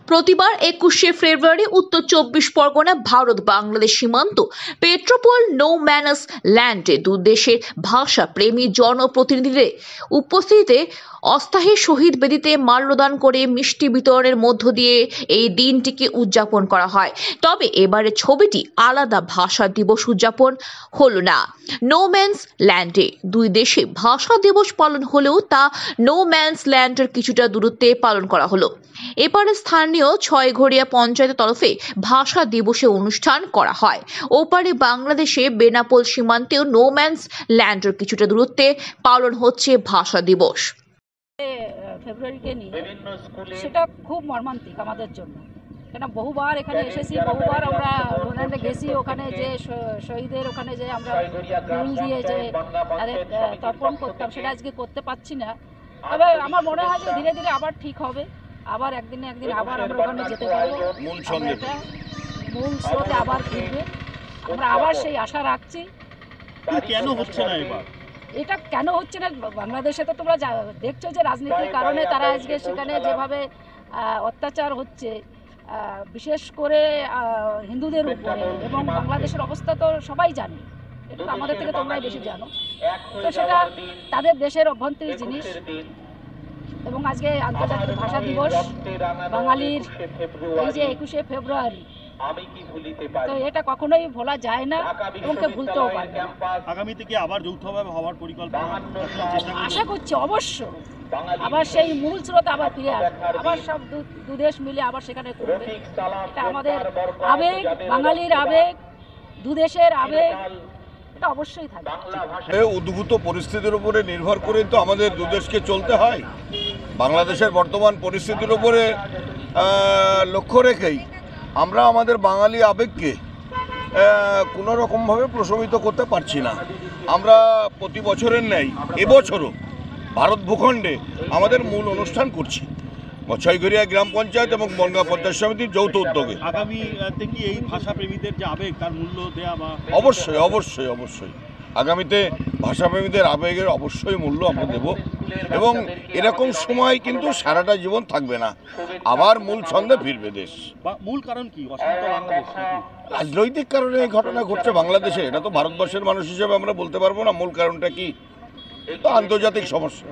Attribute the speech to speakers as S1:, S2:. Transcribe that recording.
S1: প্রতিবার ২১শে ফেব্রুয়ারি উত্তর চব্বিশ পরগনা ভারত বাংলাদেশ সীমান্ত পেট্রোপোল নো ম্যানস ল্যান্ডে দুদেশের ভাষা প্রেমী জনপ্রতিনিধিদের উপস্থিতিতে অস্থায়ী শহীদ বেদিতে মাল্যদান করে মিষ্টি বিতরণের মধ্য দিয়ে এই দিনটিকে উদযাপন করা হয়। তবে এবারে ছবিটি আলাদা, ভাষা দিবস উদযাপন হলো না। নো ম্যানস ল্যান্ডে দুই দেশে ভাষা দিবস পালন হলেও তা নো ম্যানস ল্যান্ডের কিছুটা দূরত্বে পালন করা হলো। এবারে স্থানীয় ছয়ঘরিয়া পঞ্চায়েতের তরফে ভাষা দিবসে অনুষ্ঠান করা হয়। ওপারে বাংলাদেশে বেনাপোল সীমান্তেও নো ম্যানস ল্যান্ডের কিছুটা দূরত্বে পালন হচ্ছে ভাষা দিবস।
S2: ফেব্রুয়ারিকে নিয়ে সেটা খুব মর্মান্তিক আমাদের জন্য, কেন বহুবার এখানে এসেছি, বহুবার আমরা রোনাল্ডে গেছি, ওখানে যে শহীদের ওখানে যে আমরা ফুল দিয়ে যে তাদের তর্পণ করতাম সেটা আজকে করতে পারছি না। তবে আমার মনে হয় যে ধীরে ধীরে আবার ঠিক হবে, আবার একদিন আবার আমরা ওখানে যেতে পারবো, মূল স্রোতে আবার ফিরবে। আমরা আবার সেই আশা রাখছি।
S3: কেন হচ্ছে না এবার?
S2: এটা কেন হচ্ছে না, বাংলাদেশে তো তোমরা দেখছো যে রাজনীতির কারণে তারা আজকে সেখানে যেভাবে অত্যাচার হচ্ছে, বিশেষ করে হিন্দুদের উপরে, এবং বাংলাদেশের অবস্থা তো সবাই জানে, এটা তো আমাদের থেকে তোমরাই বেশি জানো। তো সেটা তাদের দেশের অভ্যন্তরীণ জিনিস। এবং আজকে আন্তর্জাতিক ভাষা দিবস বাঙালির, এই যে ২১শে ফেব্রুয়ারি, তো এটা কখনোই ভোলা যায় না এবং কেউ ভুলতেও পারবে না।
S3: আগামী থেকে আবার যৌথভাবে হওয়ার পরিকল্পনা
S2: আশা করছি অবশ্য আবার সেই মূল স্রোত আবার ফিরে আসবে, আবার সব দুদেশ মিলে আবার সেখানে করবে। এটা আমাদের আবেগ, বাঙালির আবেগ, দুদেশের আবেগ, এটা অবশ্যই থাকবে।
S4: উদ্ভূত পরিস্থিতির উপরে নির্ভর করে তো আমাদের দুদেশকে চলতে হয়। বাংলাদেশের বর্তমান পরিস্থিতির উপরে লক্ষ্য রেখেই আমরা আমাদের বাঙালি আবেগকে কোনো রকমভাবে প্রশমিত করতে পারছি না। আমরা প্রতি বছরের ন্যায় এবছরও ভারত ভূখণ্ডে আমাদের মূল অনুষ্ঠান করছি ছয়ঘরিয়া গ্রাম পঞ্চায়েত এবং বনগাঁ পঞ্চায়েত সমিতির যৌথ উদ্যোগে।
S3: আগামী থেকে এই ভাষাপ্রেমীদের যে আবেগ, তার মূল্য দেওয়া বা
S4: অবশ্যই অবশ্যই অবশ্যই আগামীতে ভাষাপ্রেমীদের আবেগের অবশ্যই মূল্য আমরা দেব। এবং এরকম সময় কিন্তু সারাটা জীবন থাকবে না, আবার মূল ছন্দে ফিরবে দেশ।
S3: মূল কারণ কি? অশান্ত বাংলাদেশ,
S4: রাজনৈতিক কারণে এই ঘটনা ঘটছে বাংলাদেশে, এটা তো ভারতবর্ষের মানুষ হিসেবে আমরা বলতে পারবো না মূল কারণটা কি। তো আন্তর্জাতিক সমস্যা।